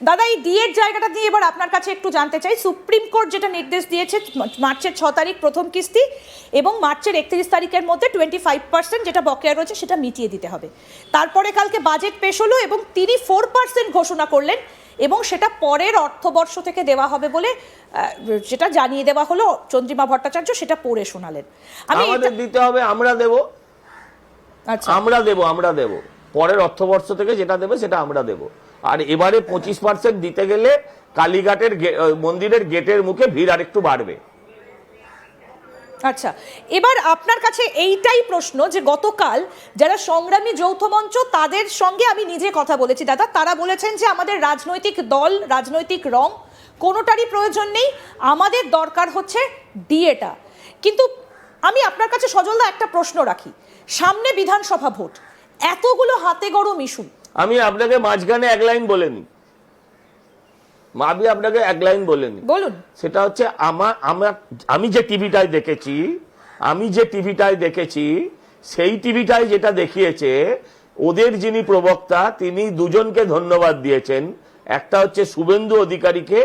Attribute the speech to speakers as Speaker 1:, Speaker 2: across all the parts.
Speaker 1: দাদা এই ডিএর জায়গাটা নিয়ে এবার আপনার কাছে একটু জানতে চাই। সুপ্রিম কোর্ট যেটা নির্দেশ দিয়েছে মার্চের 6 তারিখ প্রথম কিস্তি এবং মার্চের 31 তারিখের মধ্যে 25% যেটা বকেয়া রয়েছে সেটা মিটিয়ে দিতে হবে। তারপরে কালকে বাজেট পেশ হলো এবং তিনি 4% ঘোষণা করলেন এবং সেটা পরের অর্থবর্ষ থেকে দেওয়া হবে বলে যেটা জানিয়ে দেওয়া হলো। চন্দ্রিমা ভট্টাচার্য সেটা পড়ে শোনালেন।
Speaker 2: আমাদের দিতে হবে, আমরা দেব। আচ্ছা, আমরা দেব পরের অর্থবর্ষ থেকে যেটা দেবে সেটা আমরা দেব। আর এবারে 25% দিতে গেলে কালীঘাটের মন্দিরের গেটের মুখে ভিড় আরেকটু বাড়বে।
Speaker 1: আচ্ছা, এবার আপনার কাছে এইটাই প্রশ্ন যে গতকাল যারা সংগ্রামী যৌথ মঞ্চ তাদের সঙ্গে আমি নিজে কথা বলেছি দাদা, তারা বলেছেন যে আমাদের রাজনৈতিক দল, রাজনৈতিক রং কোনোটারই প্রয়োজন নেই, আমাদের দরকার হচ্ছে ডিএটা। কিন্তু আমি আপনার কাছে সজলদা একটা প্রশ্ন রাখি, সামনে বিধানসভা ভোট, এতগুলো হাতে গরম ইস্যু,
Speaker 2: আমি আপনাকে মাঝখানে এক লাইন বলেনি, আপনাকে এক লাইন বলেনি,
Speaker 1: বলুন।
Speaker 2: সেটা হচ্ছে আমি যে টিভিটায় দেখেছি সেই টিভিটায় যেটা দেখিয়েছে ওদের যিনি প্রবক্তা তিনি দুজনকে ধন্যবাদ দিয়েছেন। একটা হচ্ছে শুভেন্দু অধিকারীকে,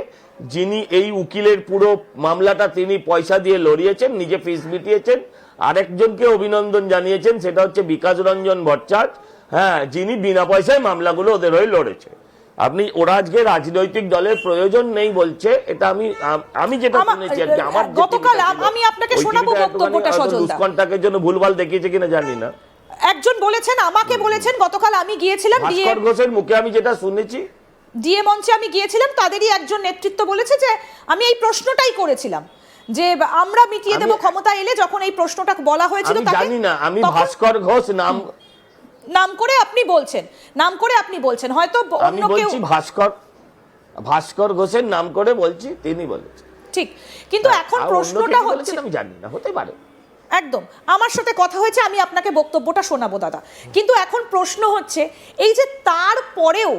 Speaker 2: যিনি এই উকিলের পুরো মামলাটা তিনি পয়সা দিয়ে লড়িয়েছেন, নিজে ফিস মিটিয়েছেন। আরেকজনকে অভিনন্দন জানিয়েছেন, সেটা হচ্ছে বিকাশ রঞ্জন ভট্টাচার্য, হ্যাঁ, যিনি বিনা পয়সায় মামলাগুলো ওদের হয়ে লড়েছে। ওরা আজকে রাজনৈতিক দলের প্রয়োজন নেই বলছে, এটা আমি যেটা শুনেছি আর কি। আমার
Speaker 1: গতকাল আমি আপনাকে শোনাবো বক্তব্যটা সজলদা,
Speaker 2: দুষ্কন্টাকের জন্য ভুলভাল দেখিয়েছে কিনা জানি না।
Speaker 1: একজন বলেছেন, আমাকে বলেছেন, গতকাল আমি গিয়েছিলাম
Speaker 2: ভাস্কর ঘোষের মুখে আমি যেটা শুনেছি,
Speaker 1: ডিএ মঞ্চে আমি গিয়েছিলাম, তাদেরই একজন নেতৃত্ব বলেছে যে আমি এই প্রশ্নটাই করেছিলাম যে আমরা মিটিয়ে দেব ক্ষমতা এলে। যখন এই প্রশ্নটা বলা হয়েছিল
Speaker 2: আমি জানি না, আমি ভাস্কর ঘোষ
Speaker 1: নাম করে আপনি বলছেন হয়তো অন্য কেউ,
Speaker 2: ভাস্কর ঘোষের নাম করে বলছি, তিনি বলেছেন
Speaker 1: ঠিক। কিন্তু এখন প্রশ্নটা হচ্ছে,
Speaker 2: আমি জানি না, হতে পারে।
Speaker 1: একদম আমার সাথে কথা হয়েছে, আমি আপনাকে বক্তব্যটা শোনাবো দাদা। কিন্তু এখন প্রশ্ন হচ্ছে এই যে তারপরেও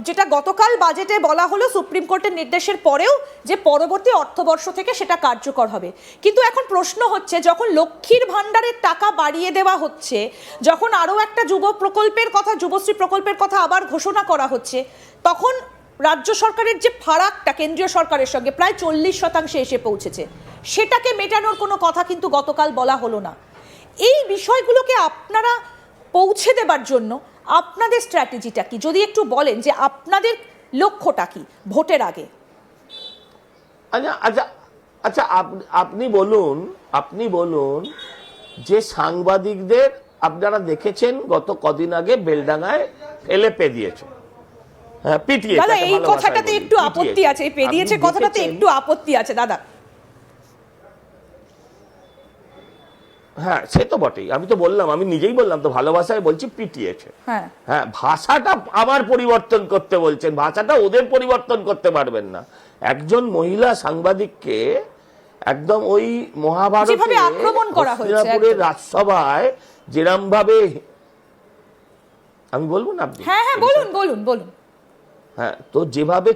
Speaker 1: যেটা গতকাল বাজেটে বলা হলো সুপ্রিম কোর্টের নির্দেশের পরেও যে পরবর্তী অর্থবর্ষ থেকে সেটা কার্যকর হবে। কিন্তু এখন প্রশ্ন হচ্ছে যখন লক্ষ্মীর ভাণ্ডারের টাকা বাড়িয়ে দেওয়া হচ্ছে, যখন আরও একটা যুবশ্রী প্রকল্পের কথা আবার ঘোষণা করা হচ্ছে, তখন রাজ্য সরকারের যে ফারাকটা কেন্দ্রীয় সরকারের সঙ্গে প্রায় 40% এসে পৌঁছেছে, সেটাকে মেটানোর কোনো কথা কিন্তু গতকাল বলা হলো না। এই বিষয়গুলোকে আপনারা পৌঁছে দেবার জন্য আপনাদের স্ট্র্যাটেজিটা কি, যদি একটু বলেন যে আপনাদের লক্ষ্যটা কি ভোটের আগে?
Speaker 2: আচ্ছা, আপনি বলুন যে সাংবাদিকদের আপনারা দেখেছেন গত কদিন আগে বেলডাঙ্গায় ফেলে দিয়েছে, হ্যাঁ, পিটিয়ে।
Speaker 1: দাদা এই কথাটাতে একটু আপত্তি আছে, পে দিয়েছে কথাটাতে একটু আপত্তি আছে দাদা।
Speaker 2: হ্যাঁ, সে তো বটেই, আমি তো বললাম, আমি নিজেই বললাম তো, ভালোবাসায় বলছি পিটিয়েছে। হ্যাঁ, ভাষাটা আবার পরিবর্তন করতে বলছেন, ভাষাটা ওদের পরিবর্তন করতে পারবেন না। একজন মহিলা সাংবাদিককে একদম ওই মহাভারতে
Speaker 1: আক্রমণ করা হয়েছে
Speaker 2: রাজসভায় যেরম ভাবে, আমি বলবো না আপনি?
Speaker 1: হ্যাঁ, বলুন।
Speaker 2: হ্যাঁ, তো যেভাবে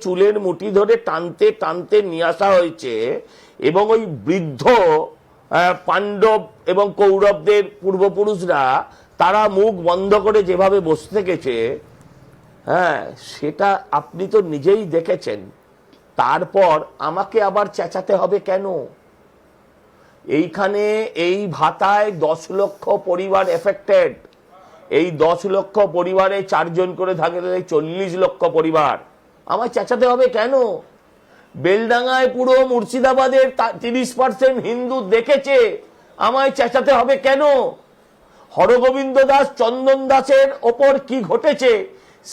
Speaker 2: চুলের মুঠি ধরে টানতে টানতে নিয়ে আসা হয়েছে এবং ওই বৃদ্ধ পাণ্ডব এবং কৌরবদের পূর্বপুরুষরা তারা মুখ বন্ধ করে যেভাবে বসে থেকেছে, হ্যাঁ, সেটা আপনি তো নিজেই দেখেছেন। তারপর আমাকে আবার চেঁচাতে হবে কেন? এইখানে এই ভাতায় 10 লক্ষ পরিবার এফেক্টেড, এই 10 লক্ষ পরিবারে 4 জন করে থাকলে 40 লক্ষ পরিবার, আমায় চেঁচাতে হবে কেন? বেলডাঙ্গায় পুরো মুর্শিদাবাদের 30% হিন্দু দেখেছে, আমায় চেঁচাতে হবে কেন? হরগোবিন্দ দাস, চন্দন দাসের ওপর কি ঘটেছে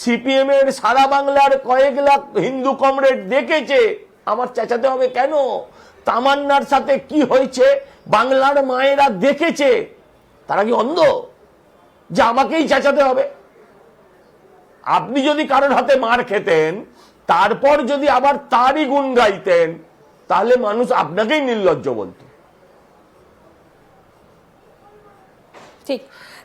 Speaker 2: সিপিএম এর সারা বাংলার কয়েক লাখ হিন্দু কমরেড দেখেছে, আমার চেঁচাতে হবে কেন? তামান্নার সাথে কি হয়েছে বাংলার মায়েরা দেখেছে, তারা কি অন্ধ যে আমাকেই চেঁচাতে হবে? আপনি যদি কারোর হাতে মার খেতেন, তারপর যদি আবার তারই গুণ গাইতেন, তাহলে মানুষ আপনাকেই নির্লজ্জ বলত।
Speaker 1: ঠিক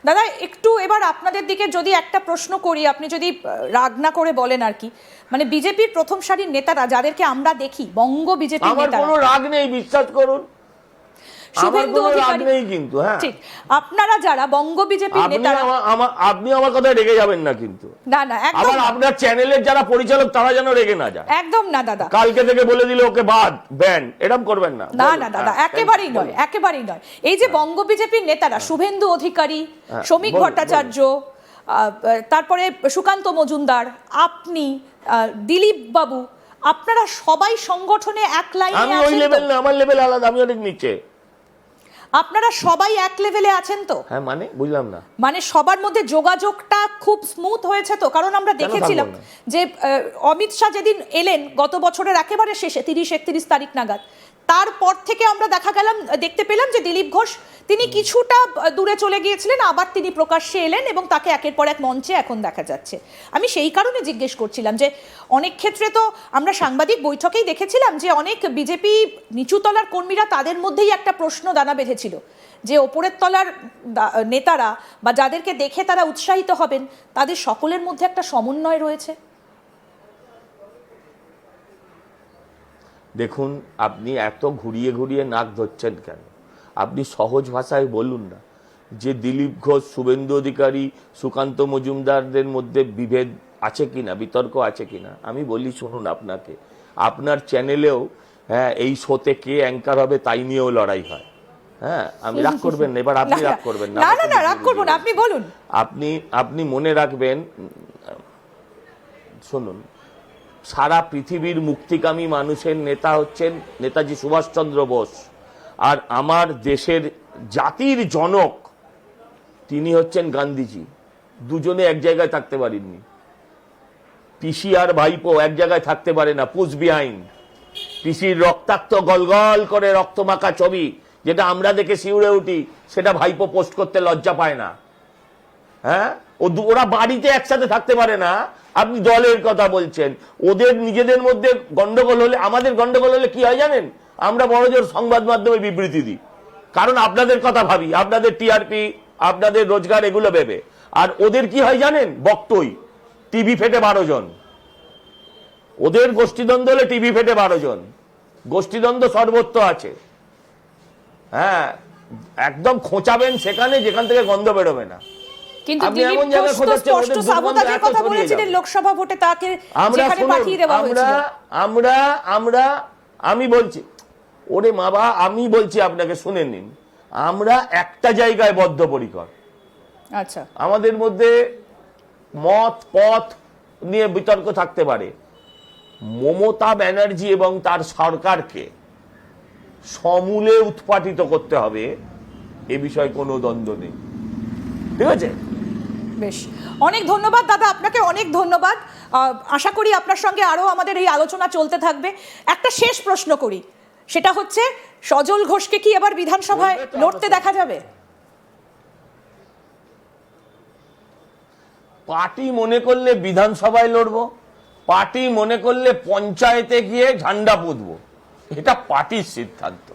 Speaker 1: দাদা, একটু এবার আপনাদের দিকে যদি একটা প্রশ্ন করি, আপনি যদি রাগ না করে বলেন আর কি, মানে বিজেপির প্রথম সারির নেতারা যাদেরকে আমরা দেখি, বঙ্গ বিজেপি,
Speaker 2: আমার কোনো রাগ নেই, বিশ্বাস করুন।
Speaker 1: শুভেন্দু
Speaker 2: কোনো রাগ
Speaker 1: অধিকারী
Speaker 2: নেই কিন্তু, হ্যাঁ
Speaker 1: ঠিক, আপনারা যারা বঙ্গ বিজেপি নেতারা,
Speaker 2: আপনি আমার কথায় রেগে যাবেন না কিন্তু,
Speaker 1: না না একদম
Speaker 2: আবার
Speaker 1: না।
Speaker 2: আপনার চ্যানেলের যারা পরিচালক তারা যেন রেগে না যায়।
Speaker 1: একদম না দাদা,
Speaker 2: কালকে থেকে বলে দিলে ওকে বাদ ব্যান, এরকম করবেন না।
Speaker 1: না না দাদা, একেবারেই নয়, একেবারেই নয়। এই যে বঙ্গ বিজেপির নেতারা শুভেন্দু অধিকারী, শ্রমিক ভট্টাচার্য, তারপরে সুকান্ত মজুমদার, আপনি, দিলীপ বাবু, আপনারা সবাই সংগঠনে এক লাইনে
Speaker 2: আমি ওই
Speaker 1: আছেন
Speaker 2: লেভেল
Speaker 1: তো?
Speaker 2: না, আমার লেভেল আলাদা, আমি অনেক নিচে।
Speaker 1: আপনারা সবাই এক লেভেলে আছেন তো?
Speaker 2: হ্যাঁ মানে বুঝলাম না।
Speaker 1: মানে সবার মধ্যে যোগাযোগটা খুব স্মুথ হয়েছে তো? কারণ আমরা দেখেছিলাম
Speaker 2: থাকবো না?
Speaker 1: যে অমিত শাহ যেদিন এলেন গত বছরের একেবারে শেষে 30-31 তারিখ নাগাদ, তারপর থেকে আমরা দেখতে পেলাম যে দিলীপ ঘোষ তিনি কিছুটা দূরে চলে গিয়েছিলেন, আবার তিনি প্রকাশ্যে এলেন এবং তাকে একের পর এক মঞ্চে এখন দেখা যাচ্ছে। আমি সেই কারণে জিজ্ঞেস করছিলাম যে অনেক ক্ষেত্রে তো আমরা সাংবাদিক বৈঠকেই দেখেছিলাম যে অনেক বিজেপি নিচুতলার কর্মীরা, তাদের মধ্যেই একটা প্রশ্ন দানা বেঁধেছিল যে ওপরের তলার নেতারা বা যাদেরকে দেখে তারা উৎসাহিত হবেন, তাদের সকলের মধ্যে একটা সমন্বয় রয়েছে।
Speaker 2: দেখুন, আপনি এত ঘুরিয়ে ঘুরিয়ে নাক ধরছেন কেন? আপনি সহজ ভাষায় বলুন না যে দিলীপ ঘোষ, শুভেন্দু অধিকারী, সুকান্ত মজুমদারদের মধ্যে বিভেদ আছে কিনা, বিতর্ক আছে কিনা। আমি বলি শুনুন, আপনাকে আপনার চ্যানেলেও হ্যাঁ এই শোতে কে অ্যাঙ্কার হবে তাই নিয়েও লড়াই হয়। হ্যাঁ, আমি রাগ করবেন না, এবার আপনি রাগ করবেন না।
Speaker 1: না না না, রাগ করবো না, আপনি বলুন।
Speaker 2: আপনি মনে রাখবেন, শুনুন, সারা পৃথিবীর মুক্তিকামী মানুষের নেতা হচ্ছেন নেতাজি সুভাষচন্দ্র বোস, আর আমার দেশের জাতির জনক তিনি হচ্ছেন গান্ধীজি। দুজনে এক জায়গায় থাকতে পারেননি। পিসি আর ভাইপো এক জায়গায় থাকতে পারে না, পুশ বিহাইন্ড। পিসির রক্তাক্ত গলগল করে রক্তমাখা ছবি যেটা আমরা দেখে শিউরে উঠি, সেটা ভাইপো পোস্ট করতে লজ্জা পায় না। হ্যাঁ, ওরা বাড়িতে একসাথে থাকতে পারে না, আপনি দলের কথা বলছেন। ওদের নিজেদের মধ্যে গন্ডগোল হলে, আমাদের গন্ডগোল হলে কি হয় জানেন? আমরা বড়জোর সংবাদ মাধ্যমে বিবৃতি দিই, কারণ আপনাদের কথা ভাবি, আপনাদের টিআরপি, আপনাদের রোজগার এগুলো ভেবে। আর ওদের কি হয় জানেন? বক্তই টিভি ফেটে 12 জন। ওদের গোষ্ঠীদ্বন্দ্ব হলে টিভি ফেটে 12 জন। গোষ্ঠীদ্বন্দ্ব সর্বত্র আছে। হ্যাঁ, একদম খোঁচাবেন সেখানে যেখান থেকে গন্ধ বেরোবে না।
Speaker 1: কিন্তু দিলীপ ঘোষ তো স্পষ্ট সাবোতাজের কথা বলেছিলেন লোকসভা ভোটে, তাকে যেখানে পাঠিয়ে দেওয়া হয়েছিল।
Speaker 2: আমি বলছি, ওরে মাবা, আমি বলছি আপনাকে, শুনে নিন, আমরা একটা জায়গায় বদ্ধপরিকর।
Speaker 1: আচ্ছা,
Speaker 2: আমাদের মধ্যে মত পথ নিয়ে বিতর্ক থাকতে পারে। মমতা ব্যানার্জি এবং তার সরকারকে সমূলে উৎপাটিত করতে হবে, এ বিষয়ে কোনো দ্বন্দ্ব নেই। ঠিক আছে,
Speaker 1: বেশ, অনেক ধন্যবাদ দাদা, আপনাকে অনেক ধন্যবাদ। আশা করি আপনার সঙ্গে আরো আমাদের এই আলোচনা চলতে থাকবে। একটা শেষ প্রশ্ন করি, সেটা হচ্ছে সজল ঘোষকে কি এবার বিধানসভায় লড়তে দেখা যাবে?
Speaker 2: পার্টি মনে করলে বিধানসভায় লড়বো, পার্টি মনে করলে পঞ্চায়েতে গিয়ে ঝান্ডা পুঁতবো, এটা পার্টির সিদ্ধান্ত।